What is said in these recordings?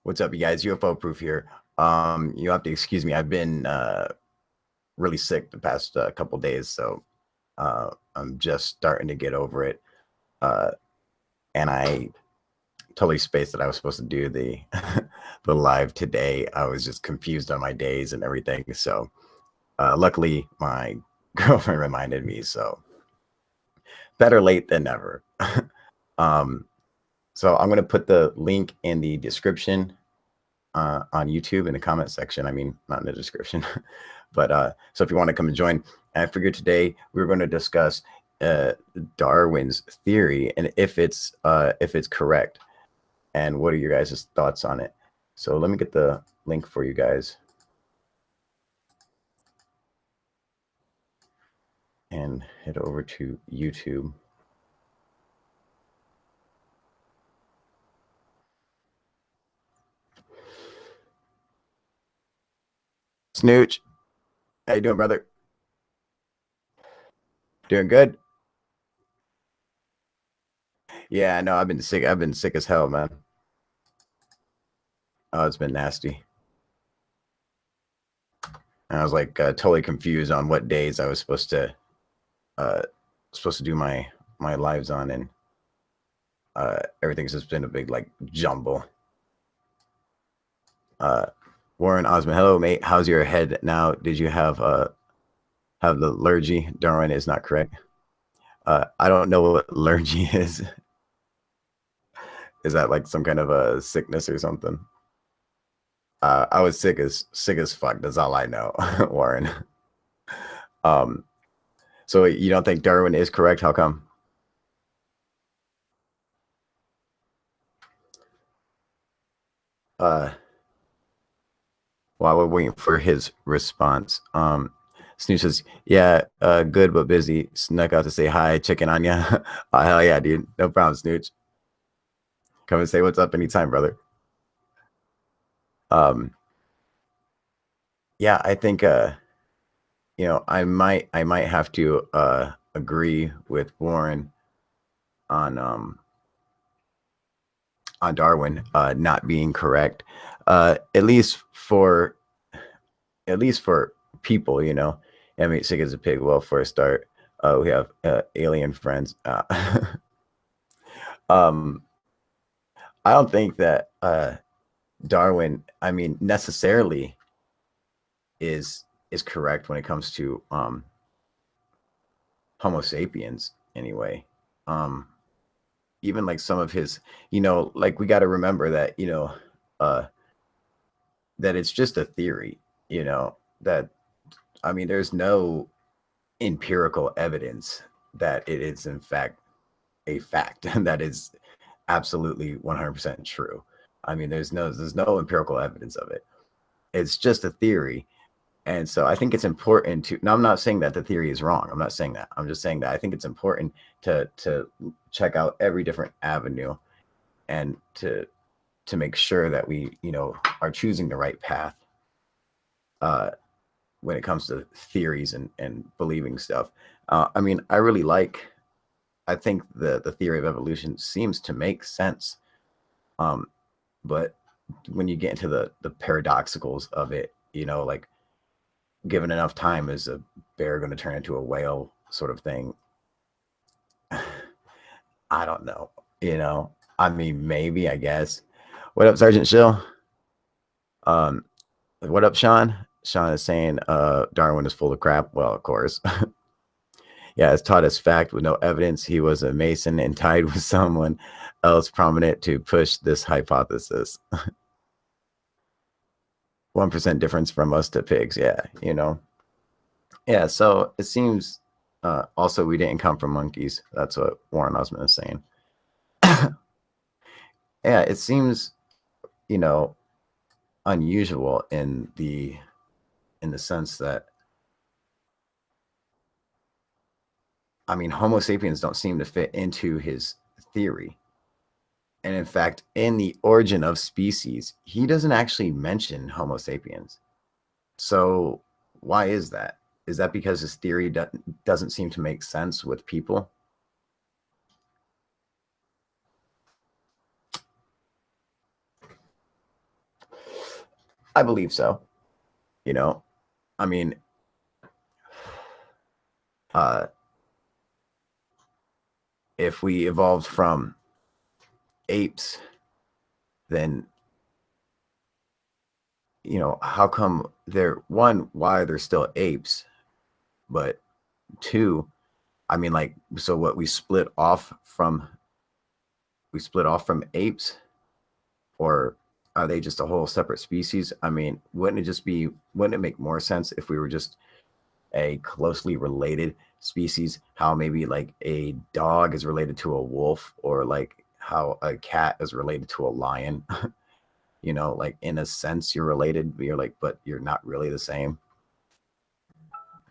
What's up, you guys? UFO proof here. You have to excuse me. I've been really sick the past couple days, so I'm just starting to get over it. Uh, and I totally spaced that I was supposed to do the the live today. I was just confused on my days and everything. So luckily, my girlfriend reminded me. So better late than never. um, so I'm gonna put the link in the description on YouTube in the comment section. I mean, not in the description, but so if you want to come and join, I figured today we were going to discuss Darwin's theory and if it's correct, and what are your guys' thoughts on it. So let me get the link for you guys and head over to YouTube. Snooch, how you doing, brother? Doing good? Yeah, no, I've been sick. I've been sick as hell, man. Oh, it's been nasty. And I was like totally confused on what days I was uh supposed to do my lives on, and everything's just been a big like jumble. Uh, Warren Osmond, hello mate. How's your head now? Did you have the allergy? Darwin is not correct. I don't know what allergy is. Is that like some kind of a sickness or something? I was sick as fuck. That's all I know, Warren. Um, so you don't think Darwin is correct? How come? Uh, While we're waiting for his response, Snooch says, "Yeah, good but busy. Snuck out to say hi, checking on ya. Oh, hell yeah, dude. No problem, Snooch. Come and say what's up anytime, brother." Um, yeah, I think I might have to agree with Warren on Darwin not being correct. At least for people, I mean, sick as a pig. Well, for a start, we have alien friends. Um, I don't think that Darwin, I mean, necessarily is correct when it comes to Homo sapiens. Anyway, um, even like some of his, like we got to remember that uh, that it's just a theory. That I mean, there's no empirical evidence that it is in fact a fact that is absolutely 100% true. I mean, there's no empirical evidence of it. It's just a theory. And so I think it's important to, now I'm not saying that the theory is wrong. I'm not saying that. I'm just saying that I think it's important to check out every different avenue and to make sure that we, are choosing the right path uh, when it comes to theories and believing stuff. I mean, I think the theory of evolution seems to make sense. Um, but when you get into the paradoxicals of it, like given enough time, is a bear going to turn into a whale sort of thing? I don't know. I mean, maybe, I guess. What up, Sergeant Shill? Um, what up, Sean? Sean is saying Darwin is full of crap. Well, of course. Yeah, it's taught as fact with no evidence. He was a Mason and tied with someone else prominent to push this hypothesis. 1% difference from us to pigs. Yeah, Yeah, so it seems also we didn't come from monkeys. That's what Warren Osmond is saying. Yeah, it seems, you know, unusual in the sense that, I mean, Homo sapiens don't seem to fit into his theory. And in fact, in the origin of species, he doesn't actually mention Homo sapiens. So why is that? Is that because his theory doesn't seem to make sense with people? I believe so. You know, I mean, uh, if we evolved from apes, then how come they're one, why are there still apes? But two, I mean, like, so what we split off from apes, or are they just a whole separate species? I mean, wouldn't it make more sense if we were just a closely related species? How maybe like a dog is related to a wolf, or like how a cat is related to a lion. Like in a sense you're related, but you're not really the same.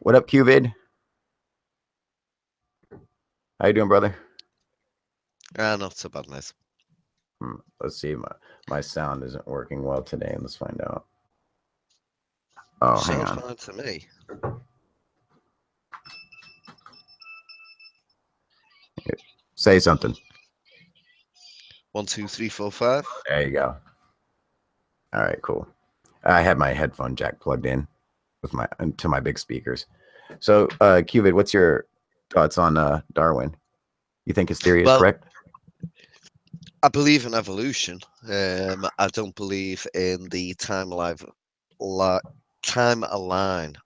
What up, Qvid? How you doing, brother? Not so bad, nice. Let's see. My sound isn't working well today. Let's find out. Oh, hang Sounds on. fine to me. Say something. 1, 2, 3, 4, 5. There you go. All right, cool. I had my headphone jack plugged in with my big speakers. So, Qvid, what's your thoughts on Darwin? You think his theory is Well, correct? I believe in evolution. I don't believe in the timeline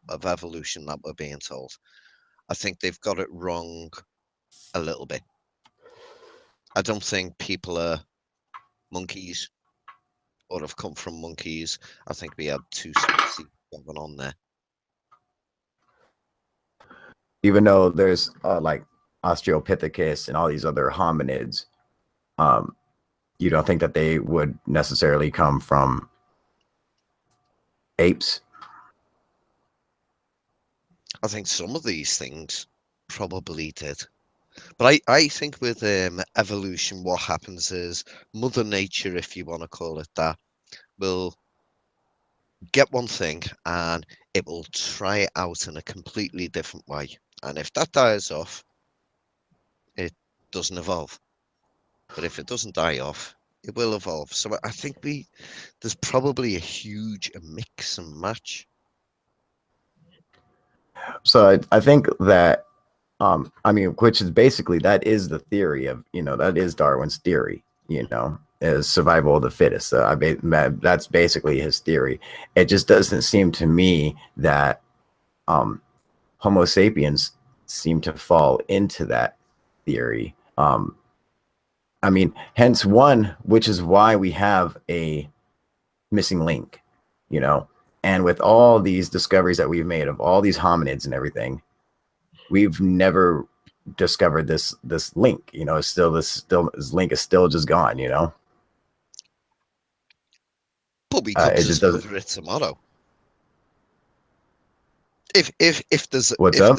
of evolution that we're being told. I think they've got it wrong a little bit. I don't think people are monkeys or have come from monkeys. I think we had two species going on there. Even though there's like Australopithecus and all these other hominids, um, you don't think that they would necessarily come from apes? I think some of these things probably did. But I think with evolution, what happens is Mother Nature, if you want to call it that, will get one thing and it will try it out in a completely different way. And if that dies off, it doesn't evolve. But if it doesn't die off, it will evolve. So I think there's probably a huge mix and match. So I think that I mean, which is basically, that is the theory of, that is Darwin's theory, is survival of the fittest. So that's basically his theory. It just doesn't seem to me that Homo sapiens seem to fall into that theory. I mean, hence one, which is why we have a missing link, you know, and with all these discoveries that we've made of all these hominids and everything, we've never discovered this link. It's still this link is still just gone. But we could It just doesn't. discover it tomorrow. If there's What's up?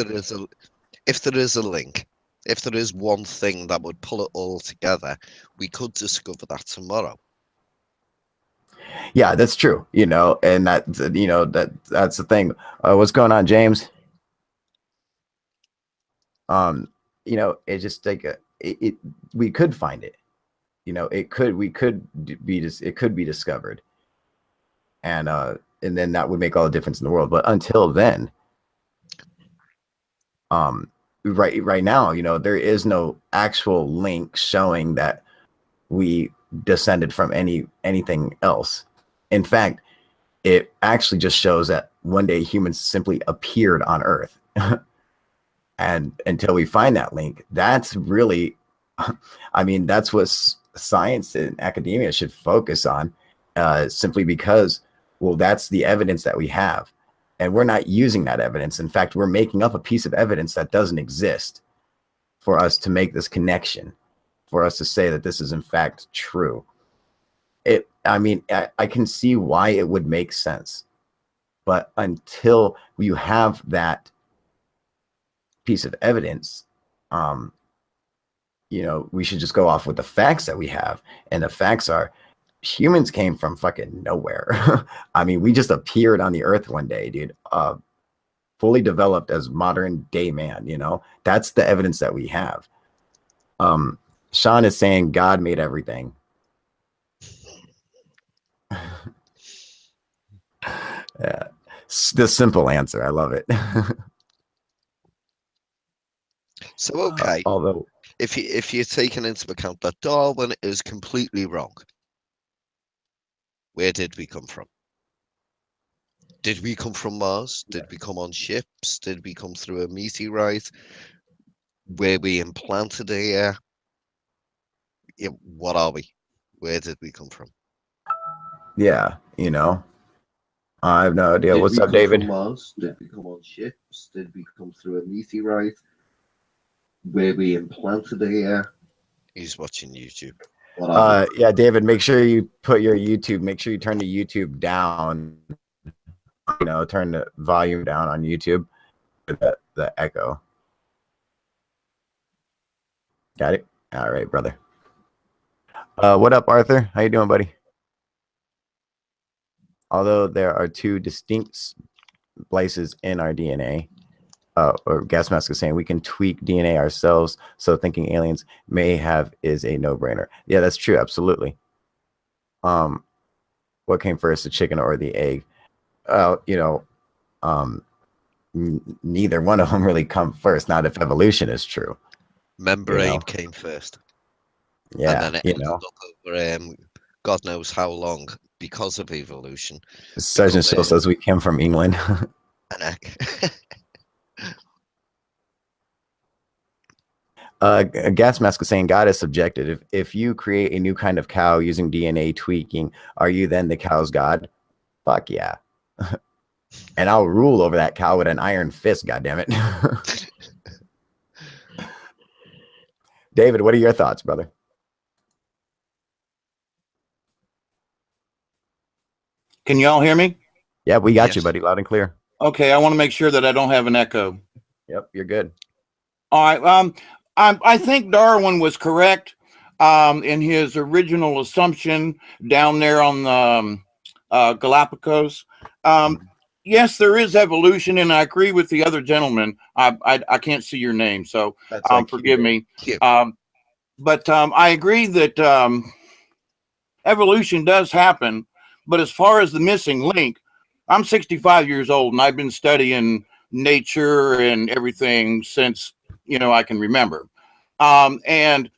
if there is a link, if there is one thing that would pull it all together, we could discover that tomorrow. Yeah, that's true. And that's the thing. What's going on, James? It's just like we could find it. It could be discovered, and then that would make all the difference in the world. But until then, right now, there is no actual link showing that we descended from anything else. In fact, it actually just shows that one day humans simply appeared on Earth. And until we find that link, that's really, I mean, that's what science and academia should focus on, simply because, well, that's the evidence that we have. And we're not using that evidence. In fact, we're making up a piece of evidence that doesn't exist for us to make this connection, for us to say that this is in fact true. I mean, I can see why it would make sense. But until you have that piece of evidence, we should just go off with the facts that we have. And the facts are, humans came from fucking nowhere. I mean, we just appeared on the earth one day, dude. Fully developed as modern day man, that's the evidence that we have. Sean is saying God made everything. the simple answer. I love it. So okay, Although, if you're taking into account that Darwin is completely wrong, where did we come from? Did we come from Mars? Did we come on ships? Did we come through a meteorite? Were we implanted here? Yeah, what are we? Where did we come from? yeah, I have no idea. Did What's we up, come from David? Mars? Did we come on ships? Did we come through a meteorite? Were we implanted here? He's watching YouTube. What are we? Yeah, David, make sure you put your YouTube, make sure you turn the YouTube down, turn the volume down on YouTube, the echo. Got it? All right, brother. What up, Arthur? How you doing, buddy? Although there are two distinct splices in our DNA, or Gas Mask is saying we can tweak DNA ourselves, so thinking aliens may have is a no-brainer. Yeah, that's true, absolutely. What came first, the chicken or the egg? Neither one of them really come first. Not if evolution is true. Membrane came first. Yeah, and then it ended up over God knows how long because of evolution. Sergeant still says we came from England. An egg. Gas Mask is saying God is subjective. If you create a new kind of cow using DNA tweaking, are you then the cow's God? Fuck yeah. And I'll rule over that cow with an iron fist, goddammit. David, what are your thoughts, brother? Can you all hear me? Yeah, we got you, buddy, loud and clear. Okay, I want to make sure that I don't have an echo. Yep, you're good. All right. I think Darwin was correct in his original assumption down there on the Galapagos. Yes, there is evolution, and I agree with the other gentleman. I can't see your name, so forgive me. But I agree that evolution does happen. But as far as the missing link, I'm 65 years old, and I've been studying nature and everything since I can remember. And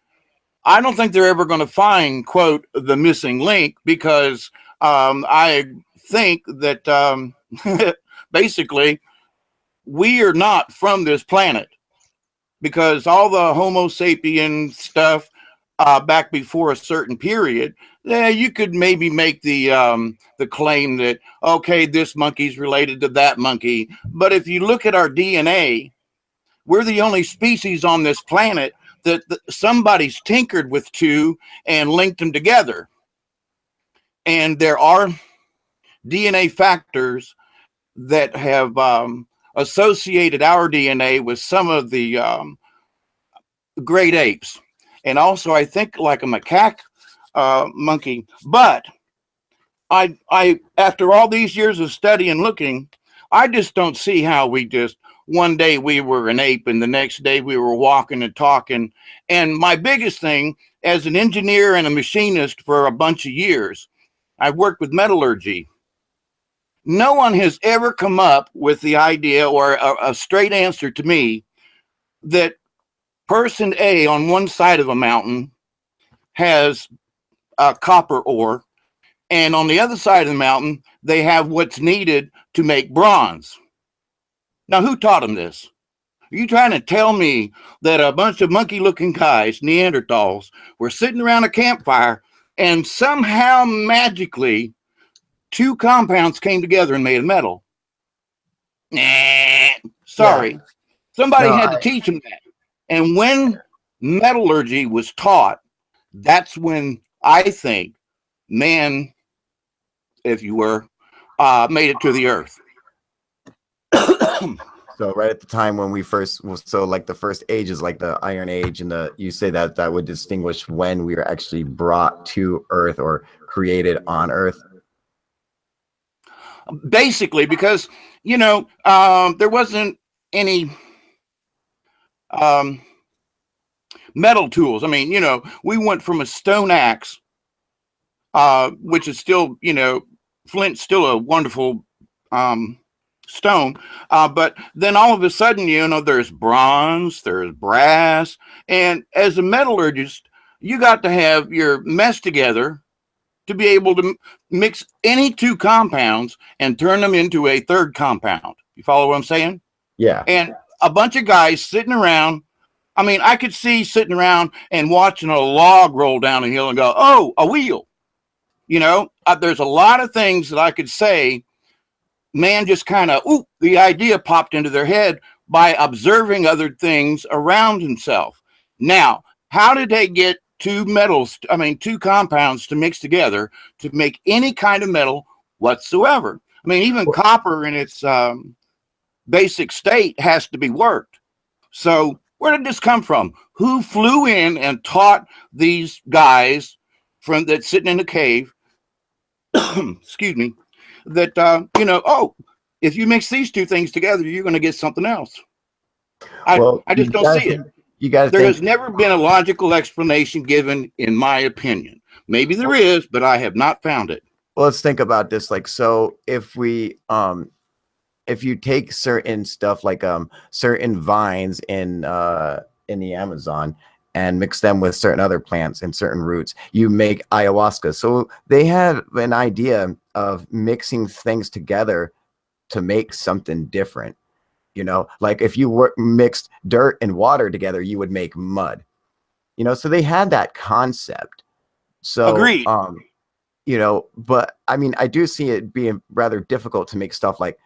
I don't think they're ever going to find, quote, the missing link, because I think that basically we are not from this planet, because all the Homo sapien stuff back before a certain period, you could maybe make the claim that, okay, this monkey's related to that monkey. But if you look at our DNA, we're the only species on this planet that somebody's tinkered with two and linked them together. And there are DNA factors that have associated our DNA with some of the great apes. And also, I think like a macaque monkey. But I after all these years of study and looking, I just don't see how we just one day we were an ape and the next day we were walking and talking. And my biggest thing, as an engineer and a machinist for a bunch of years, I've worked with metallurgy. No one has ever come up with the idea or a straight answer to me that person A on one side of a mountain has copper ore, and on the other side of the mountain, they have what's needed to make bronze. Now, who taught them this? Are you trying to tell me that a bunch of monkey-looking guys, Neanderthals, were sitting around a campfire and somehow magically two compounds came together and made a metal? Nah, sorry. Yeah. Somebody had to teach them that. And when metallurgy was taught, that's when I think man, if you were, made it to the earth. So right at the time when we first, so like the first age is like the Iron Age, and you say that would distinguish when we were actually brought to Earth or created on Earth? Basically, because, there wasn't any metal tools. I mean, we went from a stone axe, which is still, Flint's still a wonderful stone. But then all of a sudden, there's bronze, there's brass. And as a metallurgist, you got to have your mess together to be able to mix any two compounds and turn them into a third compound. You follow what I'm saying? Yeah. And a bunch of guys sitting around. I mean, I could see sitting around and watching a log roll down a hill and go, oh, a wheel. There's a lot of things that I could say, man, just kind of, the idea popped into their head by observing other things around himself. Now, how did they get two compounds to mix together to make any kind of metal whatsoever? I mean, even copper in its basic state has to be worked. So where did this come from? Who flew in and taught these guys that sitting in the cave, excuse me, that, if you mix these two things together, you're going to get something else. I just don't see it. There has never been a logical explanation given, in my opinion. Maybe there is, but I have not found it. Well, let's think about this. Like, so if you take certain stuff like certain vines in the Amazon and mix them with certain other plants and certain roots, you make ayahuasca. So they had an idea of mixing things together to make something different. Like if you mixed dirt and water together, you would make mud. So they had that concept. So agreed. But I mean, I do see it being rather difficult to make stuff like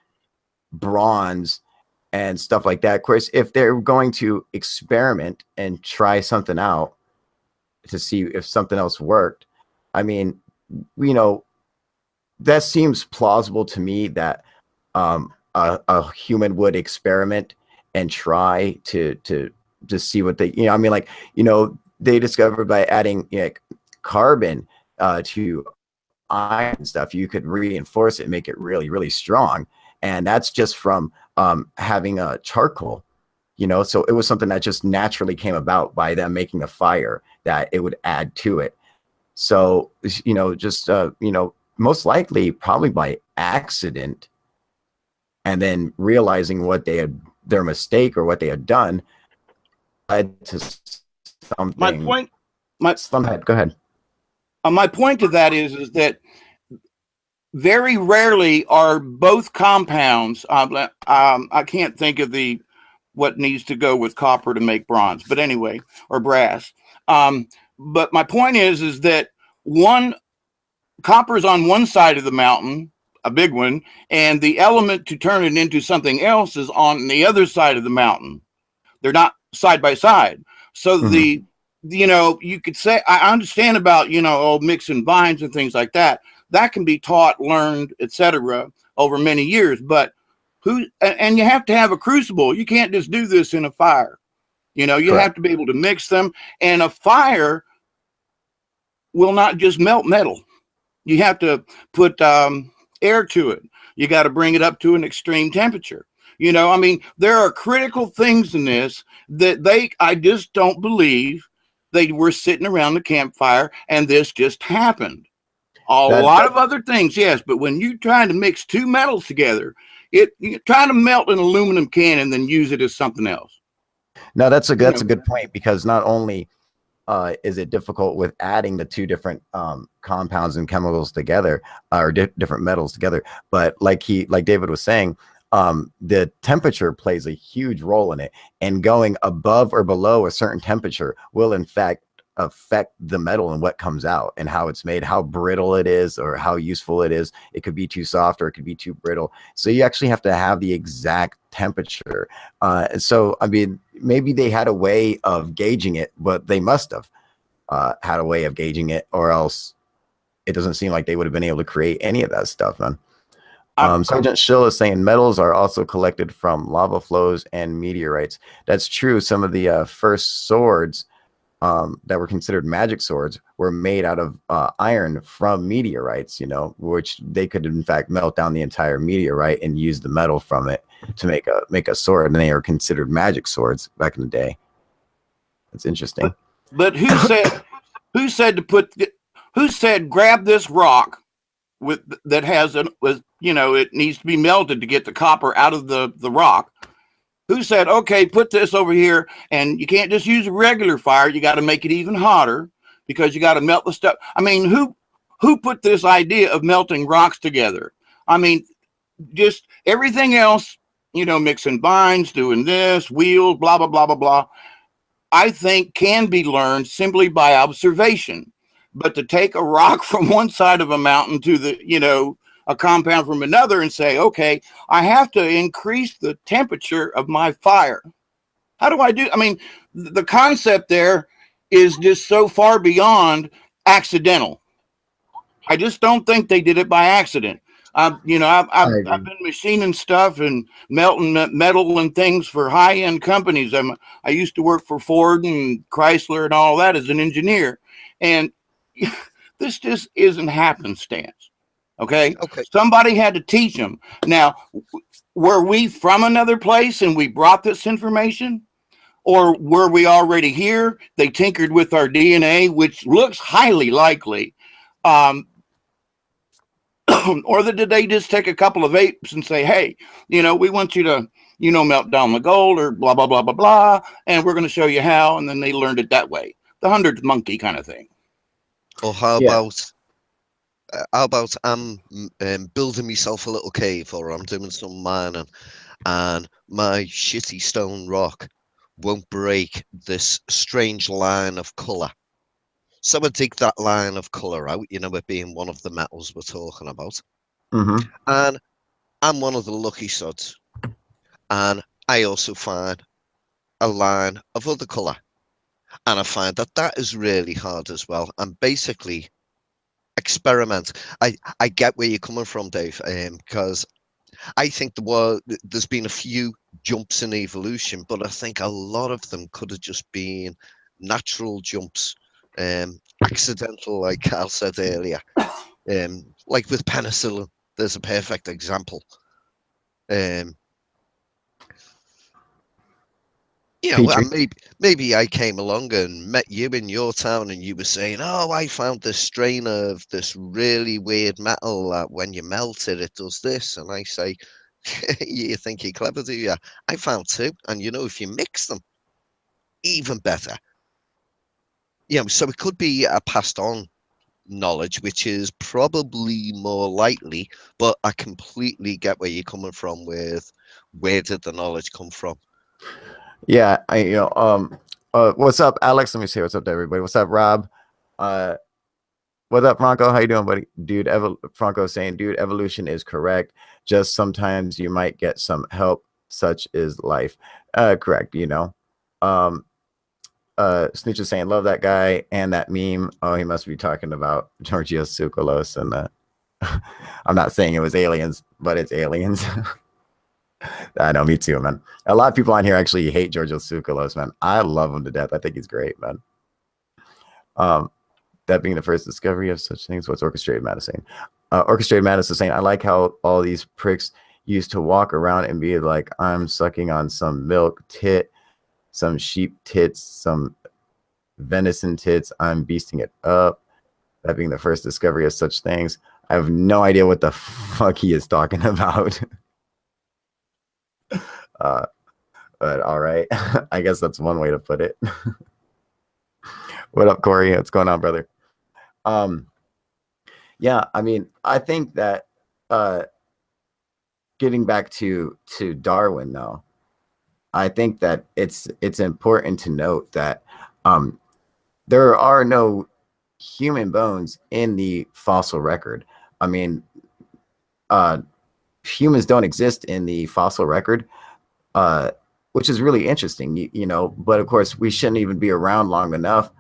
bronze and stuff like that. Of course, if they're going to experiment and try something out to see if something else worked, I mean, that seems plausible to me that a human would experiment and try to see what they, they discovered by adding carbon to iron and stuff, you could reinforce it, make it really, really strong. And that's just from having a charcoal, so it was something that just naturally came about by them making a fire that it would add to it. So, most likely probably by accident, and then realizing what their mistake or what they had done led to something. Go ahead. My point to that is that very rarely are both compounds. I can't think of what needs to go with copper to make bronze, but anyway, or brass. But my point is that copper is on one side of the mountain, a big one, and the element to turn it into something else is on the other side of the mountain. They're not side by side. So you could say, I understand about, mixing vines and things like that. That can be taught, learned, etc. over many years. But and you have to have a crucible. You can't just do this in a fire. You Correct. Have to be able to mix them. And a fire will not just melt metal. You have to put air to it. You got to bring it up to an extreme temperature. There are critical things in this that I just don't believe they were sitting around the campfire and this just happened. A lot of other things, yes, but when you're trying to mix two metals together, you're trying to melt an aluminum can and then use it as something else. No, that's a good point, because not only is it difficult with adding the two different compounds and chemicals together, or different metals together, but like David was saying, the temperature plays a huge role in it, and going above or below a certain temperature will in fact affect the metal and what comes out and how it's made, how brittle it is or how useful it is. It could be too soft or it could be too brittle. So you actually have to have the exact temperature. So, I mean, maybe they had a way of gauging it, but they must have had a way of gauging it, or else it doesn't seem like they would have been able to create any of that stuff, man. Sergeant Schill is saying metals are also collected from lava flows and meteorites. That's true. Some of the first swords that were considered magic swords were made out of iron from meteorites, which they could in fact melt down the entire meteorite and use the metal from it to make a sword, and they were considered magic swords back in the day. That's interesting. But who said grab this rock, that has it needs to be melted to get the copper out of the rock. Who said, okay, put this over here, and you can't just use a regular fire. You got to make it even hotter because you got to melt the stuff. I mean, who put this idea of melting rocks together? I mean, just everything else, mixing vines, doing this, wheels, blah, blah, blah, blah, blah, I think can be learned simply by observation. But to take a rock from one side of a mountain to a compound from another and say, okay, I have to increase the temperature of my fire. How do I do? I mean, the concept there is just so far beyond accidental. I just don't think they did it by accident. I've been machining stuff and melting metal and things for high-end companies. I used to work for Ford and Chrysler and all that as an engineer. And this just isn't happenstance. Okay. Somebody had to teach them. Now, were we from another place and we brought this information? Or were we already here? They tinkered with our DNA, which looks highly likely. Or did they just take a couple of apes and say, hey, we want you to, melt down the gold or blah, blah, blah, blah, blah. And we're going to show you how. And then they learned it that way. The 100th monkey kind of thing. Or how about I'm building myself a little cave, or I'm doing some mining, and my shitty stone rock won't break this strange line of color. So I dig that line of color out, it being one of the metals we're talking about. Mm-hmm. And I'm one of the lucky sods. And I also find a line of other color. And I find that is really hard as well. And basically experiment. I get where you're coming from, Dave, because I think there's been a few jumps in evolution, but I think a lot of them could have just been natural jumps, accidental, like Carl said earlier. Like with penicillin, there's a perfect example. Maybe I came along and met you in your town and you were saying, oh, I found this strain of this really weird metal that when you melt it, it does this. And I say, you think you're clever, do you? I found two. And if you mix them, even better. So it could be a passed on knowledge, which is probably more likely, but I completely get where you're coming from with where did the knowledge come from? Yeah, what's up, Alex? Let me say what's up to everybody. What's up, Rob? What's up, Franco? How you doing, buddy? Dude, Franco saying, dude, evolution is correct. Just sometimes you might get some help. Such is life. Correct. Snitch is saying, love that guy and that meme. Oh, he must be talking about Georgios Tsoukalos. And I'm not saying it was aliens, but it's aliens. I know, me too, man. A lot of people on here actually hate Georgios Tsoukalos, man. I love him to death. I think he's great, man. That being the first discovery of such things, what's orchestrated medicine? Orchestrated medicine saying, I like how all these pricks used to walk around and be like, I'm sucking on some milk tit, some sheep tits, some venison tits. I'm beasting it up. That being the first discovery of such things. I have no idea what the fuck he is talking about. But all right. I guess that's one way to put it. What up, Corey? What's going on, brother? Yeah, I mean, I think that getting back to Darwin, though, I think that it's important to note that there are no human bones in the fossil record. I mean, humans don't exist in the fossil record, which is really interesting, but of course we shouldn't even be around long enough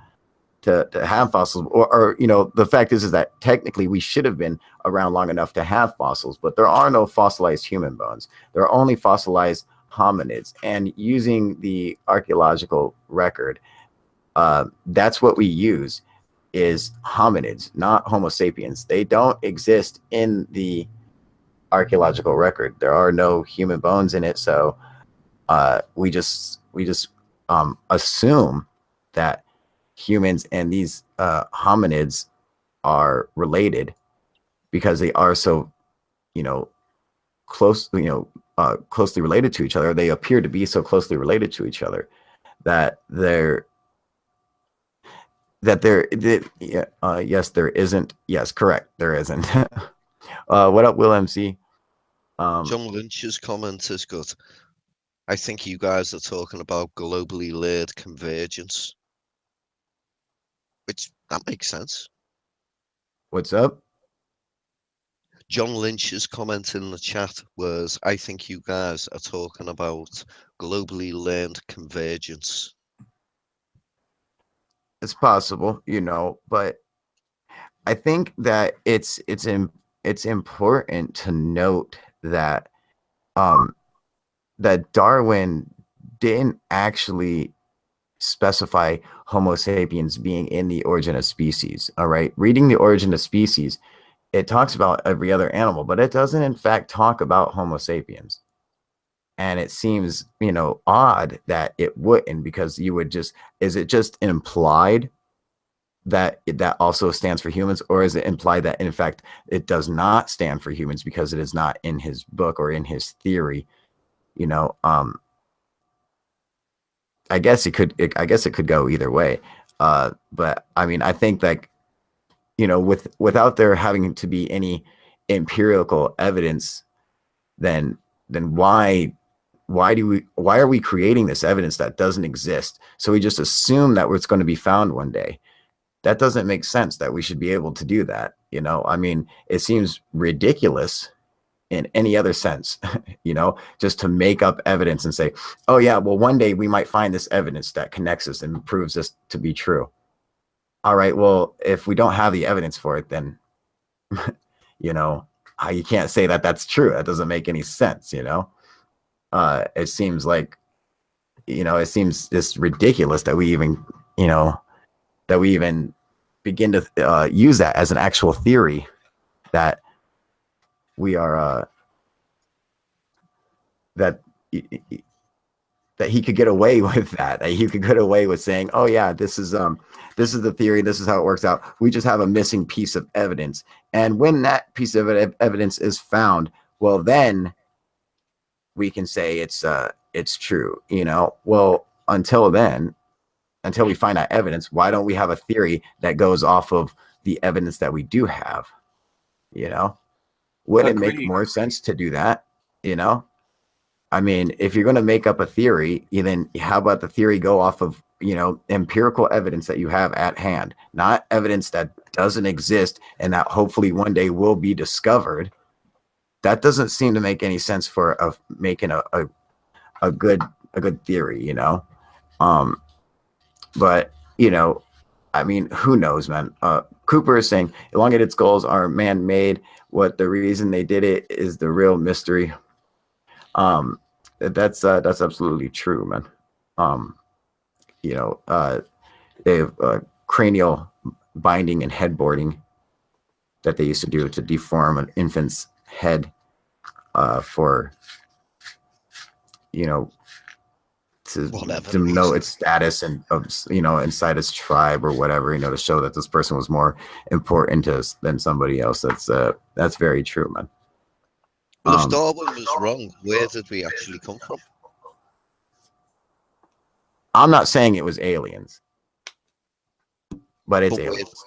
to have fossils, or the fact is that technically we should have been around long enough to have fossils, but there are no fossilized human bones. There are only fossilized hominids, and using the archaeological record, that's what we use, is hominids, not Homo sapiens. They don't exist in the archaeological record. There are no human bones in it, so we just assume that humans and these hominids are related, because they are so, you know, closely related to each other. They appear to be so closely related to each other that yes, there isn't. Yes, correct. There isn't. What up, Will MC? John Lynch's comment is good. I think you guys are talking about globally layered convergence, which that makes sense. What's up? John Lynch's comment in the chat was, I think you guys are talking about globally learned convergence. It's possible, you know, but I think that it's important to note that that Darwin didn't actually specify Homo sapiens being in the Origin of Species. All right, reading the Origin of Species, it talks about every other animal, but it doesn't in fact talk about Homo sapiens. And it seems, you know, odd that it wouldn't, because you would just, is it just implied that that also stands for humans, or is it implied that in fact it does not stand for humans because it is not in his book or in his theory? You know, I guess it could go either way. But I mean, I think that, you know, without there having to be any empirical evidence, then why are we creating this evidence that doesn't exist? So we just assume that it's going to be found one day. That doesn't make sense that we should be able to do that. You know, I mean, it seems ridiculous in any other sense, you know, just to make up evidence and say, oh yeah, well, one day we might find this evidence that connects us and proves this to be true. All right, well, if we don't have the evidence for it, then, you know, you can't say that that's true. That doesn't make any sense, you know. It seems like, you know, it seems just ridiculous that we even, you know, that we even begin to use that as an actual theory, that we are that he could get away with that he could get away with saying, oh yeah, this is the theory, this is how it works out, we just have a missing piece of evidence, and when that piece of evidence is found, well, then we can say it's true, you know. Well, until then, until we find that evidence, why don't we have a theory that goes off of the evidence that we do have? You know, would it make more sense to do that? You know, I mean, if you're going to make up a theory, then how about the theory go off of, you know, empirical evidence that you have at hand, not evidence that doesn't exist and that hopefully one day will be discovered. That doesn't seem to make any sense for making a good theory, you know. But, you know, I mean, who knows, man. Cooper is saying elongated skulls are man-made. What the reason they did it is the real mystery. That's absolutely true, man. You know, they have cranial binding and headboarding that they used to do to deform an infant's head for, you know, to denote its status and, you know, inside its tribe or whatever, you know, to show that this person was more important to us than somebody else. That's very true, man. Well, if Darwin was wrong, where did we actually come from? I'm not saying it was aliens, but it's aliens.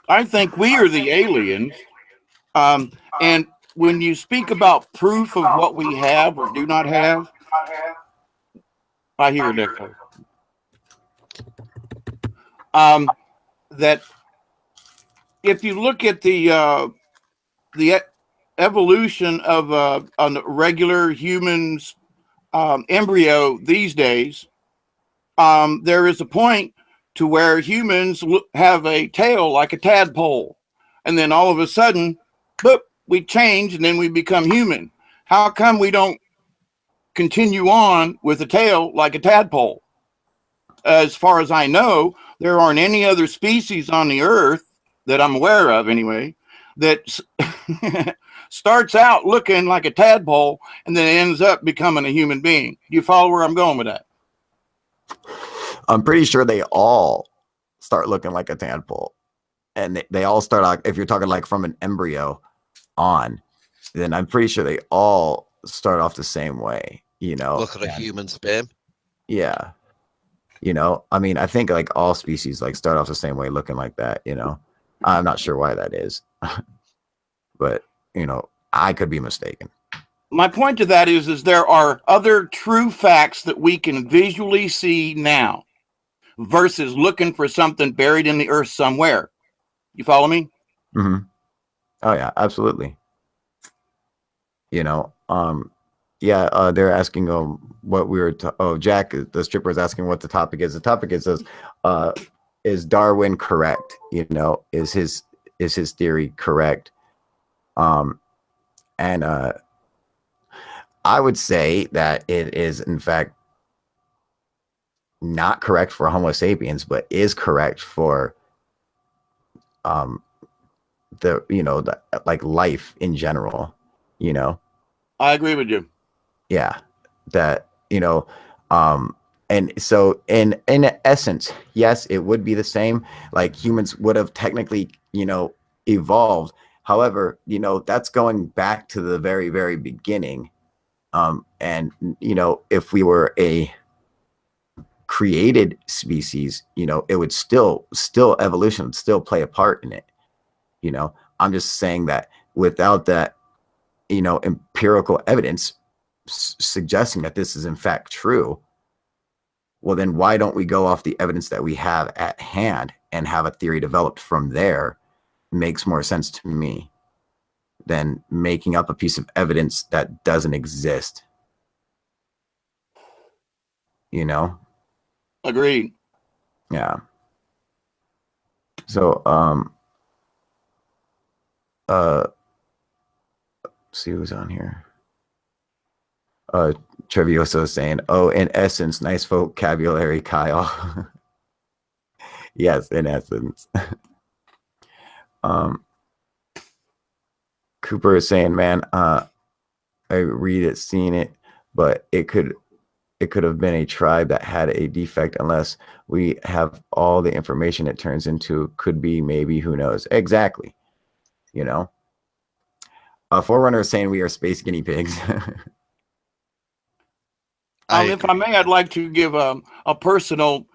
I think we are the aliens. And when you speak about proof of what we have or do not have, I hear an echo. That if you look at the evolution of a regular human's embryo these days, there is a point to where humans have a tail like a tadpole, and then all of a sudden, boop, we change and then we become human. How come we don't continue on with a tail like a tadpole? As far as I know, there aren't any other species on the earth that I'm aware of anyway that starts out looking like a tadpole and then ends up becoming a human being. Do you follow where I'm going with that? I'm pretty sure they all start looking like a tadpole. and they all start out, if you're talking like from an embryo on, then I'm pretty sure they all start off the same way, you know. Look at a human sperm. Yeah. You know, I mean, I think like all species like start off the same way, looking like that, you know. I'm not sure why that is. But, you know, I could be mistaken. My point to that is there are other true facts that we can visually see now versus looking for something buried in the earth somewhere. You follow me? Mm-hmm. Oh yeah, absolutely. You know, yeah, they're asking what we were Jack, the stripper, is asking what the topic is. The topic is Darwin correct? You know, is his theory correct? And I would say that it is in fact not correct for Homo sapiens, but is correct for the, you know, the, like life in general, you know. I agree with you. Yeah, that, you know, and so in essence, yes, it would be the same. Like humans would have technically, you know, evolved. However, you know, that's going back to the very, very beginning. And you know, if we were a created species, you know, it would still evolution would still play a part in it. You know, I'm just saying that without that, you know, empirical evidence suggesting that this is in fact true, well, then why don't we go off the evidence that we have at hand and have a theory developed from there? Makes more sense to me than making up a piece of evidence that doesn't exist. You know? Agreed. Yeah. So, see who's on here. Trevioso is saying, oh, in essence, nice vocabulary, Kyle. Yes, in essence. Cooper is saying, man, I read it, seen it, but it could have been a tribe that had a defect unless we have all the information it turns into. Could be, maybe, who knows? Exactly. You know? Forerunner is saying we are space guinea pigs. If I may, I'd like to give a personal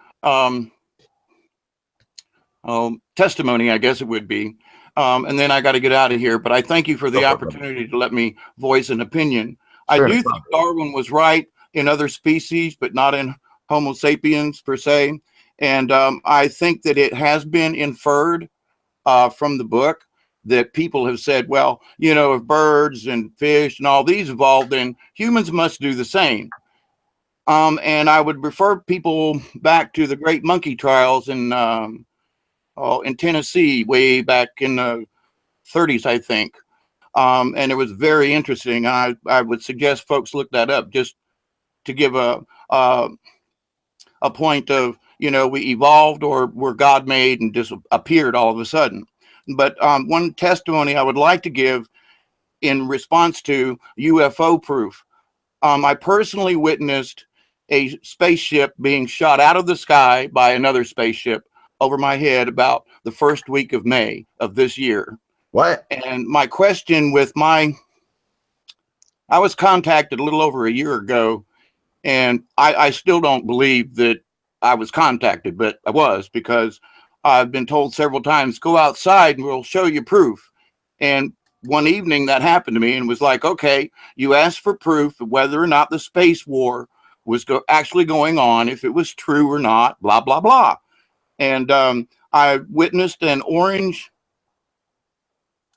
testimony, I guess it would be. And then I got to get out of here. But I thank you for the opportunity to let me voice an opinion. Sure, I do think Darwin was right in other species, but not in Homo sapiens per se. And I think that it has been inferred from the book that people have said, well, you know, if birds and fish and all these evolved, then humans must do the same. And I would refer people back to the great monkey trials in Tennessee way back in the 30s, I think. And it was very interesting. I would suggest folks look that up just to give a point of, you know, we evolved or were God made and just appeared all of a sudden. But one testimony I would like to give in response to UFO proof. I personally witnessed a spaceship being shot out of the sky by another spaceship over my head about the first week of May of this year. What? And my question with I was contacted a little over a year ago, and I still don't believe that I was contacted, but I was, because I've been told several times, go outside and we'll show you proof. And one evening that happened to me and was like, okay, you asked for proof of whether or not the space war was actually going on, if it was true or not, blah, blah, blah. And I witnessed an orange,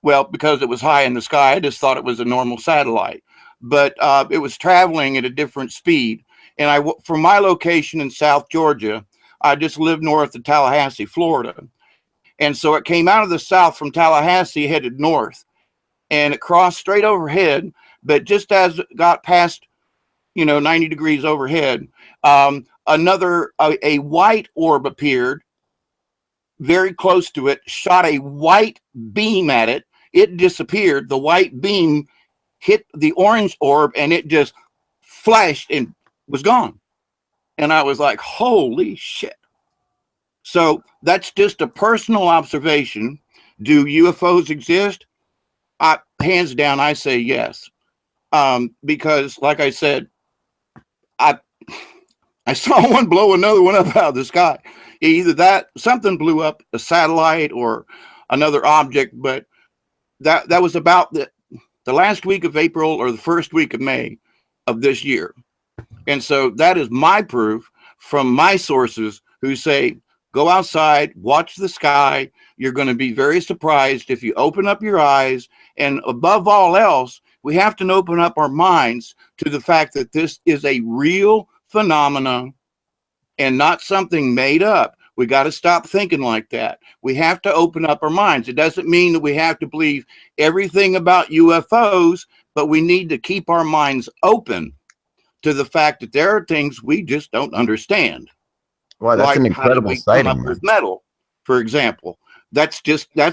well, because it was high in the sky, I just thought it was a normal satellite. But it was traveling at a different speed. And from my location in South Georgia, I just lived north of Tallahassee, Florida. And so it came out of the south from Tallahassee, headed north. And it crossed straight overhead. But just as it got past, 90 degrees overhead, a white orb appeared very close to it, shot a white beam at it. It disappeared. The white beam hit the orange orb and it just flashed and was gone. And I was like, holy shit. So that's just a personal observation Do UFOs exist? Hands down, I say yes. Because, like I said, I saw one blow another one up out of the sky. Either that, something blew up, a satellite or another object, but that was about the last week of April or the first week of May of this year. And so that is my proof from my sources who say, go outside, watch the sky. You're going to be very surprised if you open up your eyes. And above all else, we have to open up our minds to the fact that this is a real phenomenon and not something made up. We got to stop thinking like that. We have to open up our minds. It doesn't mean that we have to believe everything about UFOs, but we need to keep our minds open to the fact that there are things we just don't understand. Wow, that's like an how did incredible we come sighting, up man. with metal, for example. That's just a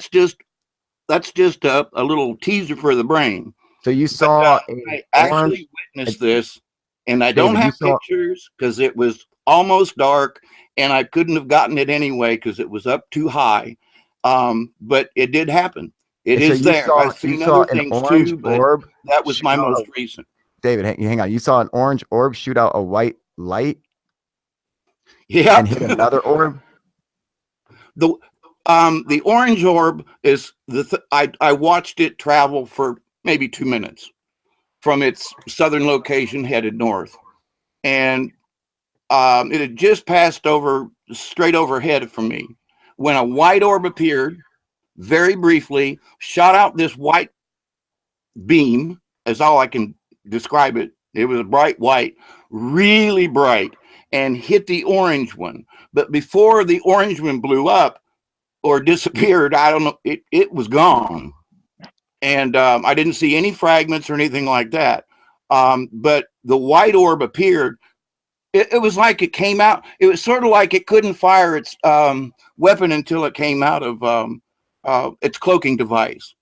little teaser for the brain. So you But saw I a orange, actually witnessed this, and I don't David, you have saw, pictures because it was almost dark, and I couldn't have gotten it anyway because it was up too high. But it did happen. It so is there. I've you seen saw other an things orange too, but orb that was shoot my out most recent. David, hang on. You saw an orange orb shoot out a white light Yeah. and hit another orb? The orange orb is I watched it travel for maybe 2 minutes from its southern location headed north, and it had just passed over straight overhead from me when a white orb appeared very briefly, shot out this white beam, is all I can describe it. It was bright white, really bright, and hit the orange one. But before the orange one blew up or disappeared, I don't know, it was gone. And I didn't see any fragments or anything like that. But the white orb appeared. It was like it came out. It was sort of like it couldn't fire its weapon until it came out of its cloaking device.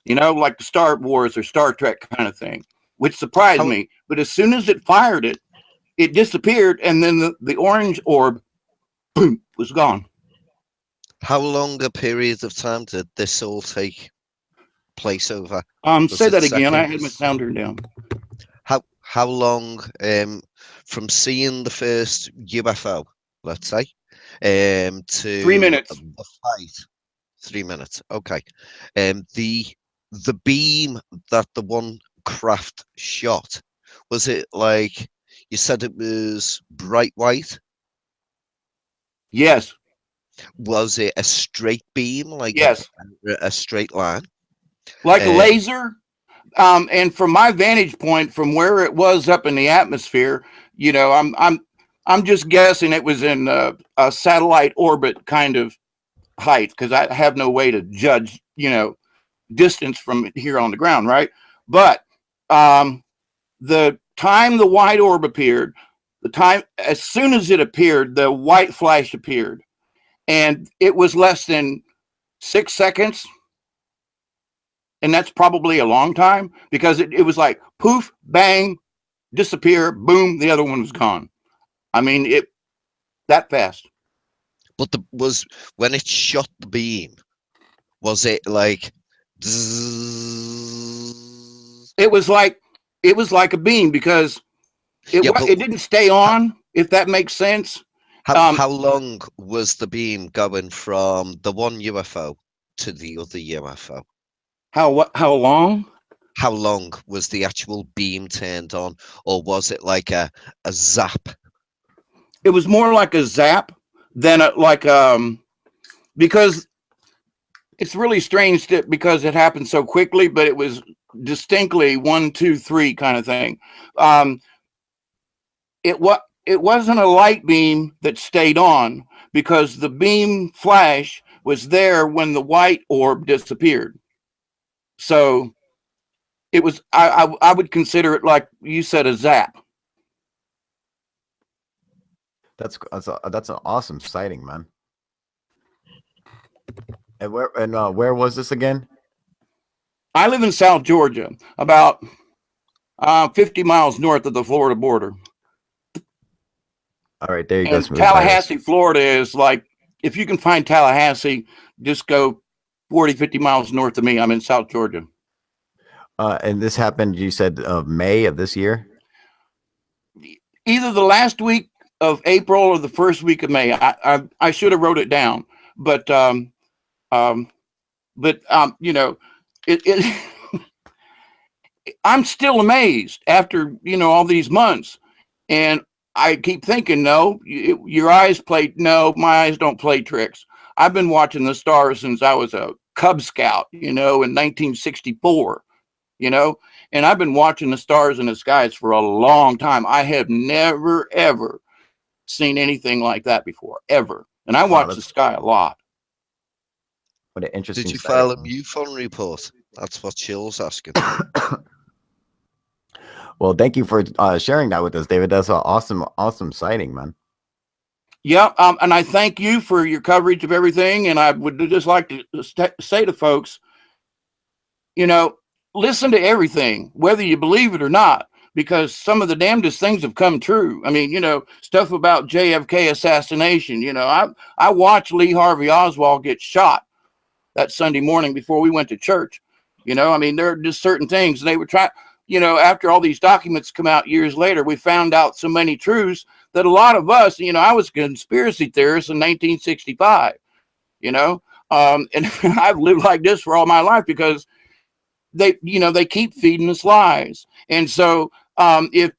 You know, like the Star Wars or Star Trek kind of thing, which surprised me. But as soon as it fired it, it disappeared, and then the orange orb, boom, was gone. How long a period of time did this all take place over? Say that again. I had my sound turned down. How long from seeing the first UFO, let's say, to 3 minutes. The fight? 3 minutes. Okay. The beam that the one craft shot, was it like you said it was bright white? Yes. Was it a straight beam, like yes, a straight line? like a laser? And from my vantage point, from where it was up in the atmosphere, you know, I'm just guessing it was in a satellite orbit kind of height because I have no way to judge, you know, distance from here on the ground, right? But the time the white orb appeared, as soon as it appeared, the white flash appeared, and it was less than 6 seconds. And that's probably a long time because it was like poof, bang, disappear, boom, the other one was gone. I mean, it that fast. But when it shot the beam, was it like It was like a beam because it didn't stay on, if that makes sense. How long was the beam going from the one UFO to the other UFO? How long? How long was the actual beam turned on, or was it like a zap? It was more like a zap than because it's really strange because it happened so quickly, but it was distinctly 1, 2, 3 kind of thing. It wasn't a light beam that stayed on because the beam flash was there when the white orb disappeared. So it was, I would consider it, like you said, a zap. That's an awesome sighting, man. And where was this again? I live in South Georgia, about 50 miles north of the Florida border. All right, there you go. Tallahassee, Florida is like, if you can find Tallahassee, just go 40, 50 miles north of me. I'm in South Georgia. And this happened, you said, of May of this year? Either the last week of April or the first week of May. I should have wrote it down, but you know, it I'm still amazed after, you know, all these months. And I keep thinking, no, your eyes play. No, my eyes don't play tricks. I've been watching the stars since I was a Cub Scout, you know, in 1964, you know, and I've been watching the stars in the skies for a long time. I have never, ever seen anything like that before, ever. And I watch the sky a lot. What an interesting. Did you file a MUFON report? That's what Chill's asking. Well, thank you for sharing that with us, David. That's an awesome sighting, man. Yeah, and I thank you for your coverage of everything. And I would just like to say to folks, you know, listen to everything, whether you believe it or not, because some of the damnedest things have come true. I mean, you know, stuff about JFK assassination. You know, I watched Lee Harvey Oswald get shot that Sunday morning before we went to church. You know, I mean, there are just certain things they were trying. You know, after all these documents come out years later, we found out so many truths that a lot of us, you know, I was a conspiracy theorist in 1965, you know, and I've lived like this for all my life because they, you know, they keep feeding us lies. And so if,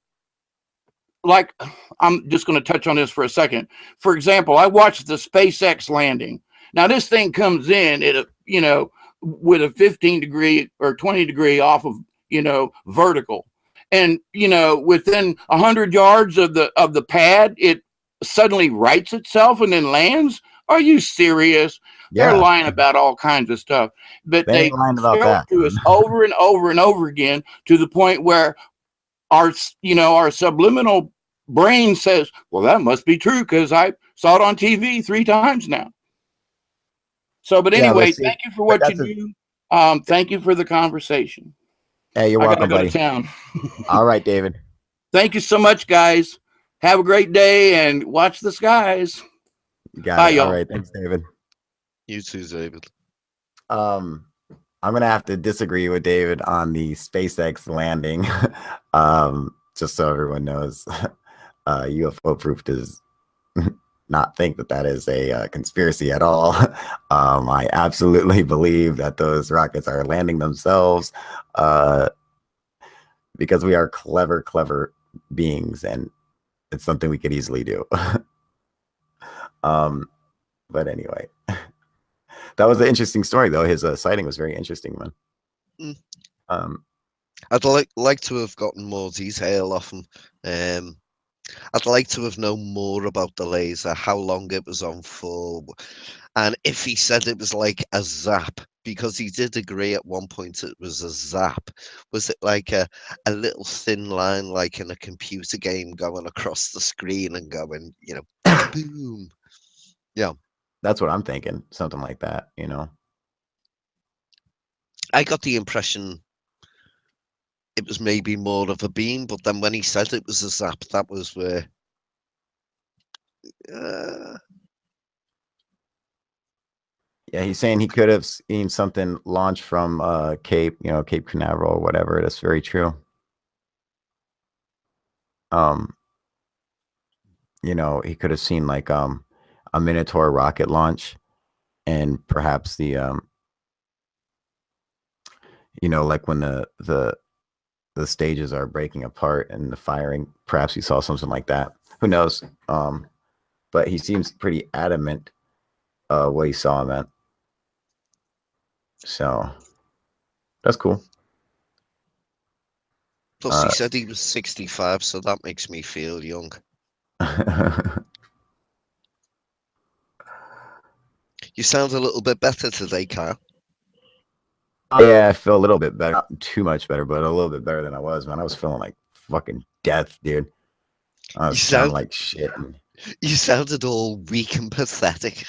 like, I'm just going to touch on this for a second. For example, I watched the SpaceX landing. Now, this thing comes in at a, you know, with a 15 degree or 20 degree off of, you know, vertical. And, you know, within 100 yards of the pad, it suddenly rights itself and then lands. Are you serious? Yeah. They're lying about all kinds of stuff. But they lying about that to us over and over and over again, to the point where our, you know, our subliminal brain says, well, that must be true because I saw it on TV 3 times now. So, but anyway, thank you for what you do. Thank you for the conversation. Hey, you're welcome, buddy. I gotta go to town. All right, David. Thank you so much, guys. Have a great day and watch the skies. Bye, y'all. All right, thanks, David. You too, David. I'm gonna have to disagree with David on the SpaceX landing. Just so everyone knows, UFO proof does not think that is a conspiracy at all. I absolutely believe that those rockets are landing themselves because we are clever beings, and it's something we could easily do. But anyway, that was an interesting story, though. His sighting was very interesting, man. I'd like to have gotten more detail off him. I'd like to have known more about the laser, how long it was on for, and if he said it was like a zap, because he did agree at one point it was a zap. Was it like a little thin line, like in a computer game, going across the screen and going, you know, boom? Yeah. That's what I'm thinking. Something like that, you know. I got the impression it was maybe more of a beam, but then when he said it was a zap, that was where. Yeah, he's saying he could have seen something launched from Cape Canaveral or whatever. That's very true. You know, he could have seen like a Minotaur rocket launch, and perhaps the you know, like when the stages are breaking apart and the firing, perhaps he saw something like that. Who knows? But he seems pretty adamant what he saw, man. So that's cool. Plus, he said he was 65, so that makes me feel young. You sound a little bit better today, Kyle. Yeah, I feel a little bit better. Not too much better, but a little bit better than I was, man. I was feeling like fucking death, dude. I was sounding like shit. You sounded all weak and pathetic.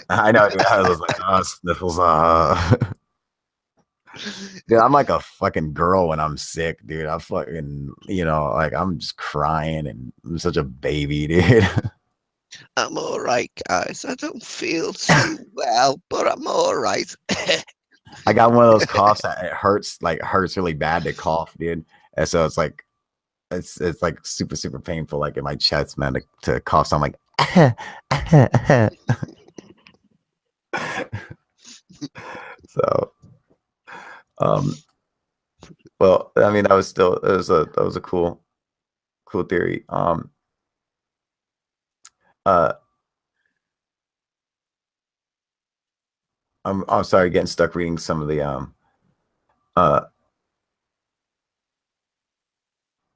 I know, dude. I was like, oh, sniffles. Dude, I'm like a fucking girl when I'm sick, dude. I'm fucking, you know, like I'm just crying and I'm such a baby, dude. I'm all right, guys. I don't feel too well, but I'm all right. I got one of those coughs that it hurts, like hurts really bad to cough, dude. And so it's like it's like super painful, like in my chest, man, to cough. So I'm like, so well, I mean, that was a cool theory. Uh, I'm sorry, getting stuck reading some of the uh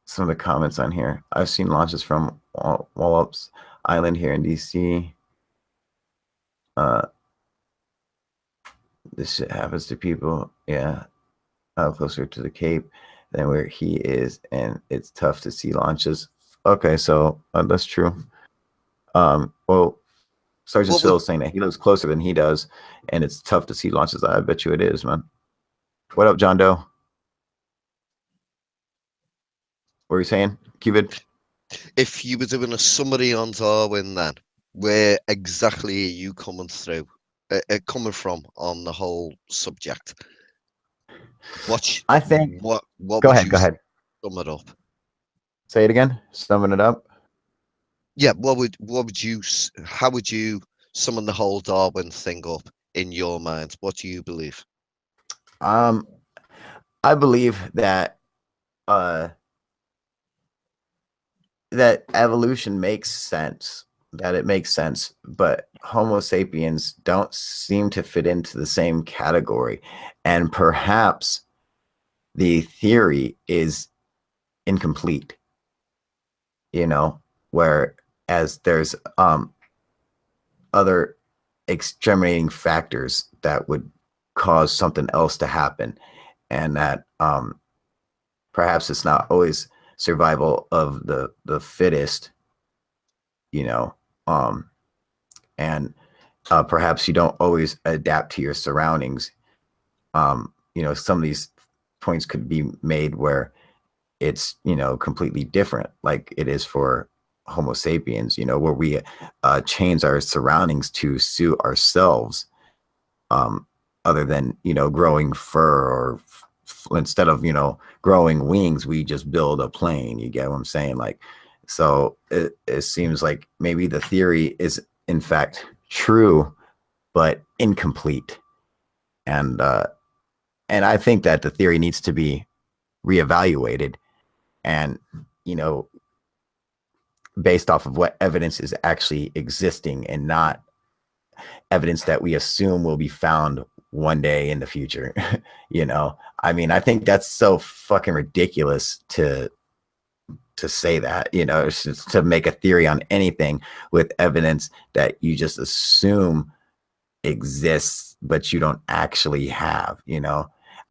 some of the comments on here. I've seen launches from Wallops Island here in DC. This shit happens to people, yeah, closer to the Cape than where he is, and it's tough to see launches. Okay, so that's true. Well, Sergeant What Phil would is saying that he lives closer than he does, and it's tough to see launches. I bet you it is, man. What up, John Doe? What are you saying, Cupid? if you were doing a summary on Darwin, then where exactly are you coming through, coming from on the whole subject? I think. What Go would ahead. you Go ahead. sum it up? Say it again. Summing it up. Yeah, how would you sum the whole Darwin thing up in your mind? What do you believe? I believe that uh that evolution makes sense, that it makes sense, but Homo sapiens don't seem to fit into the same category. And perhaps the theory is incomplete, you know, whereas there's other exterminating factors that would cause something else to happen. And that perhaps it's not always survival of the fittest, you know, and perhaps you don't always adapt to your surroundings. Some of these points could be made where it's, completely different, like it is for Homo sapiens, where we change our surroundings to suit ourselves, other than, growing fur, or instead of, growing wings, we just build a plane. You get what I'm saying? Like, so it seems like maybe the theory is in fact true, but incomplete. And I think that the theory needs to be reevaluated, and, you know, based off of what evidence is actually existing, and not evidence that we assume will be found one day in the future. I mean, I think that's so fucking ridiculous to say that, it's just to make a theory on anything with evidence that you just assume exists, but you don't actually have.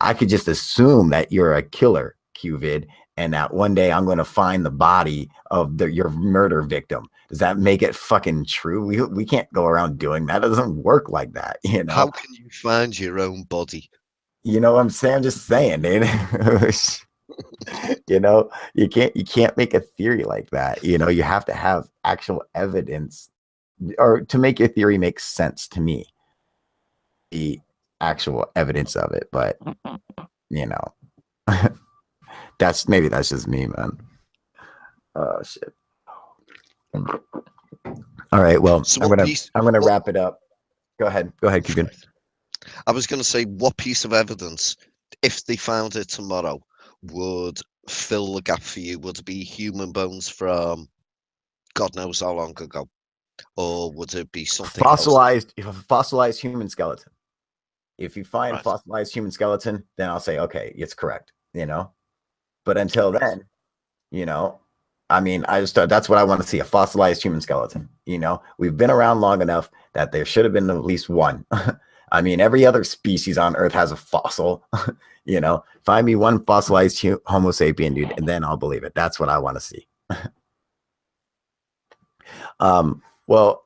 I could just assume that you're a killer, QVid, and that one day I'm going to find the body of your murder victim. Does that make it fucking true? We can't go around doing that. It doesn't work like that. How can you find your own body? You know what I'm saying? I'm just saying, dude. You can't make a theory like that. You have to have actual evidence, or to make your theory make sense to me, the actual evidence of it. But you know that's just me, man. Oh shit. All right, well, So I'm gonna what, wrap it up. Go ahead, keep going. I was going to say, what piece of evidence, if they found it tomorrow, would fill the gap for you? Would it be human bones from God knows how long ago? Or would it be something else? Fossilized human skeleton. If you find Right. fossilized human skeleton, then I'll say, okay, it's correct. But until then, I mean, that's what I want to see, a fossilized human skeleton. We've been around long enough that there should have been at least one. I mean, every other species on Earth has a fossil. Find me one fossilized Homo sapien, dude, and then I'll believe it. That's what I want to see. Well,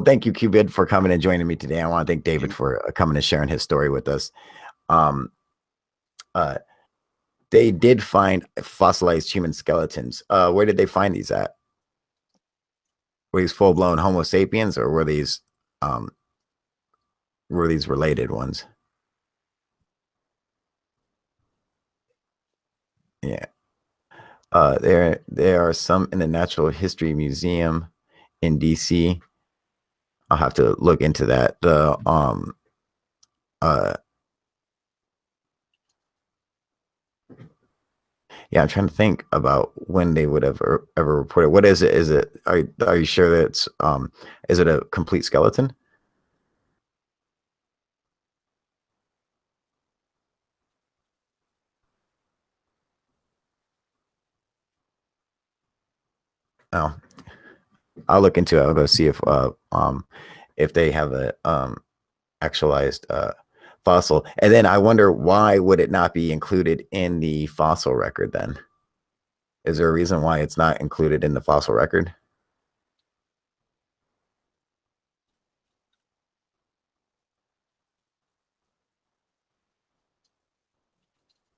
thank you, Cubid, for coming and joining me today. I want to thank David for coming and sharing his story with us. They did find fossilized human skeletons. Where did they find these at? were these full blown Homo sapiens, or were these related ones? Yeah. There are some in the Natural History Museum in DC. I'll have to look into that. The yeah, I'm trying to think about when they would have ever reported. What is it? Is it are you sure that it's is it a complete skeleton? Oh, I'll look into it. I'll go see if they have a actualized fossil. And then I wonder, why would it not be included in the fossil record then? Is there a reason why it's not included in the fossil record?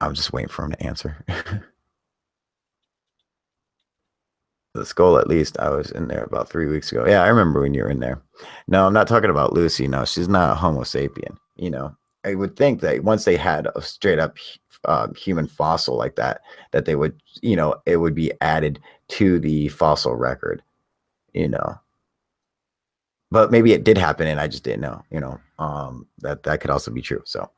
I'm just waiting for him to answer. The skull, at least, I was in there about 3 weeks ago. Yeah, I remember when you were in there. No, I'm not talking about Lucy. No, she's not a Homo sapien. You know, I would think that once they had a straight up human fossil like that, that they would, you know, it would be added to the fossil record, you know. But maybe it did happen and I just didn't know, you know. That could also be true. So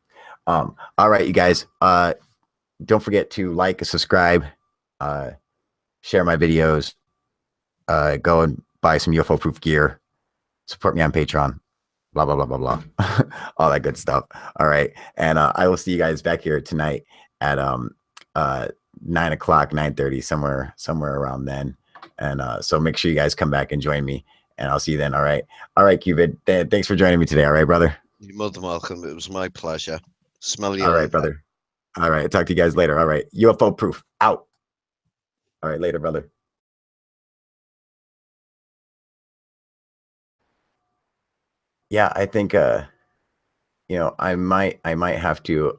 all right, you guys, don't forget to like, subscribe, share my videos, go and buy some UFO proof gear, support me on Patreon, blah blah blah blah blah. All that good stuff. All right, and I will see you guys back here tonight at 9 o'clock, 9:30, somewhere around then. And so make sure you guys come back and join me, and I'll see you then. All right, Cupid, thanks for joining me today. All right, brother. You're more than welcome. It was my pleasure. Smell you all right, brother. All right, talk to you guys later. All right, UFO proof out. All right, later, brother. Yeah, I think you know, I might have to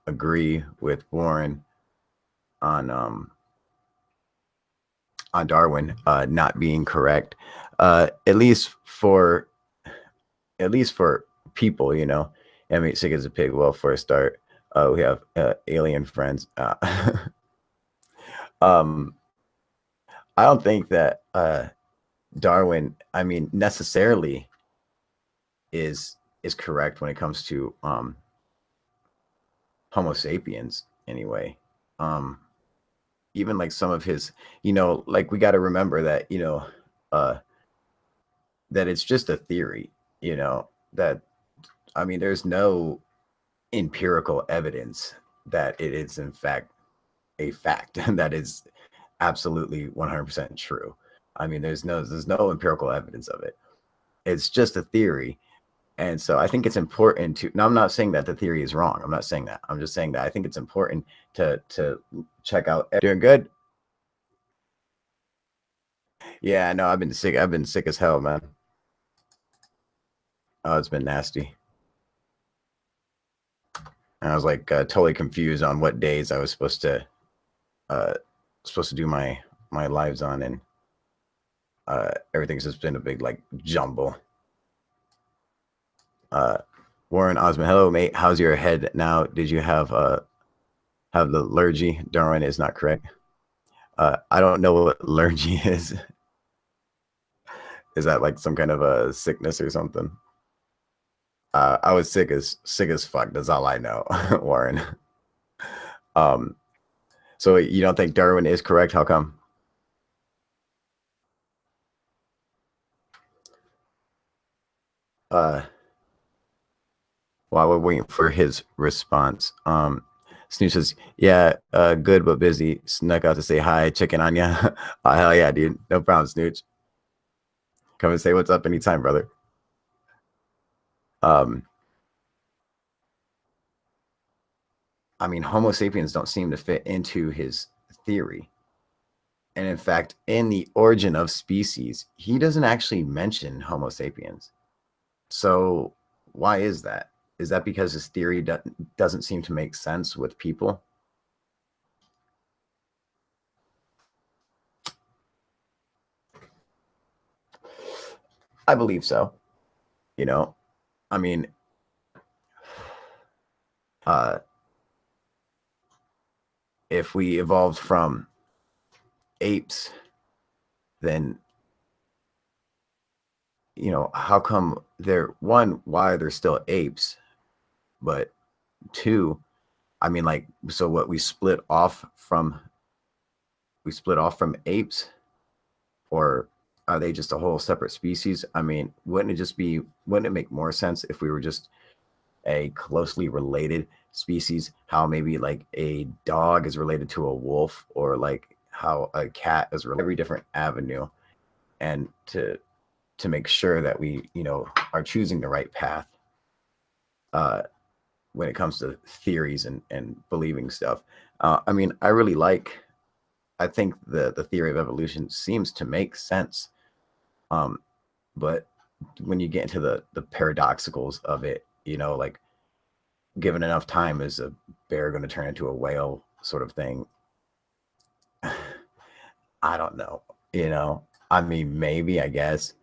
agree with Warren on Darwin not being correct, at least for people, you know. I mean, sick as a pig. Well, for a start, we have alien friends. I don't think that Darwin, I mean, necessarily is correct when it comes to Homo sapiens. Anyway, even like some of his, you know, like we got to remember that, you know, that it's just a theory, you know, that, I mean, there's no empirical evidence that it is in fact a fact that is absolutely 100% true. I mean, there's no empirical evidence of it. It's just a theory. And so I think it's important to, now I'm not saying that the theory is wrong. I'm not saying that. I'm just saying that I think it's important to check out. Doing good? Yeah, no, I've been sick. I've been sick as hell, man. Oh, it's been nasty. And I was like totally confused on what days I was supposed to do my lives on, and everything's just been a big like jumble. Warren Osmond, hello mate. How's your head now? Did you have the allergy? Darwin is not correct. I don't know what allergy is. Is that like some kind of a sickness or something? I was sick as fuck. That's all I know, Warren. So you don't think Darwin is correct? How come? While we're waiting for his response, Snooch says, yeah, good but busy. Snuck out to say hi, checking on ya. Oh, hell yeah, dude. No problem, Snooch. Come and say what's up anytime, brother. I mean, Homo sapiens don't seem to fit into his theory. And in fact, in the origin of species, he doesn't actually mention Homo sapiens. So why is that? Is that because his theory doesn't seem to make sense with people? I believe so. You know, I mean, uh, if we evolved from apes, then how come they're one? Why are there still apes? But two, I mean, like, so what? We split off from apes, or are they just a whole separate species? I mean, wouldn't it make more sense if we were just a closely related species? How maybe like a dog is related to a wolf, or like how a cat is related, every different avenue, and to make sure that we are choosing the right path uh when it comes to theories and believing stuff. I mean, I think the theory of evolution seems to make sense. Um, but when you get into the paradoxicals of it, like, given enough time, is a bear going to turn into a whale, sort of thing? I don't know. I mean, maybe, I guess.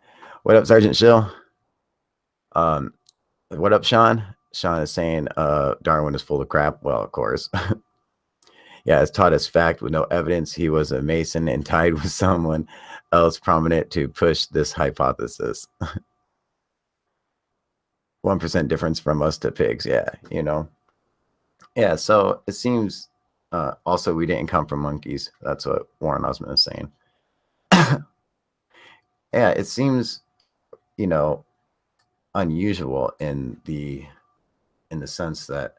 What up, Sergeant Shill? Um, what up, Sean? Sean is saying Darwin is full of crap. Well, of course. Yeah, it's taught as fact with no evidence. He was a Mason and tied with someone else prominent to push this hypothesis. 1% difference from us to pigs. Yeah, Yeah, so it seems also we didn't come from monkeys. That's what Warren Osman is saying. Yeah, it seems, you know, unusual in the sense that,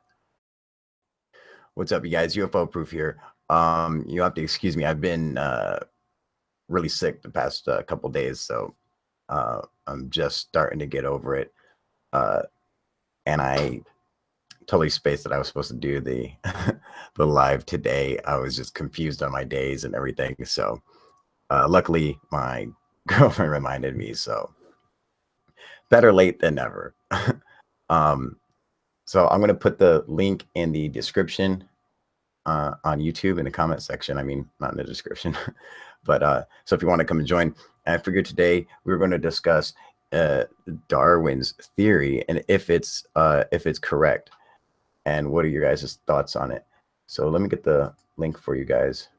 what's up, you guys? UFO proof here. You have to excuse me. I've been really sick the past couple days, so I'm just starting to get over it. And I totally spaced that I was supposed to do the the live today. I was just confused on my days and everything. So luckily, my girlfriend reminded me. So better late than never. um, so I'm gonna put the link in the description on YouTube, in the comment section. I mean, not in the description, but so if you want to come and join, I figured today we were going to discuss Darwin's theory and if it's correct, and what are your guys' thoughts on it. So let me get the link for you guys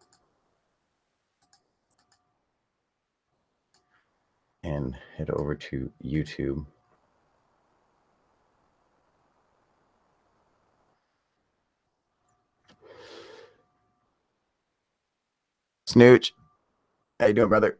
and head over to YouTube. Snooch, how you doing, brother?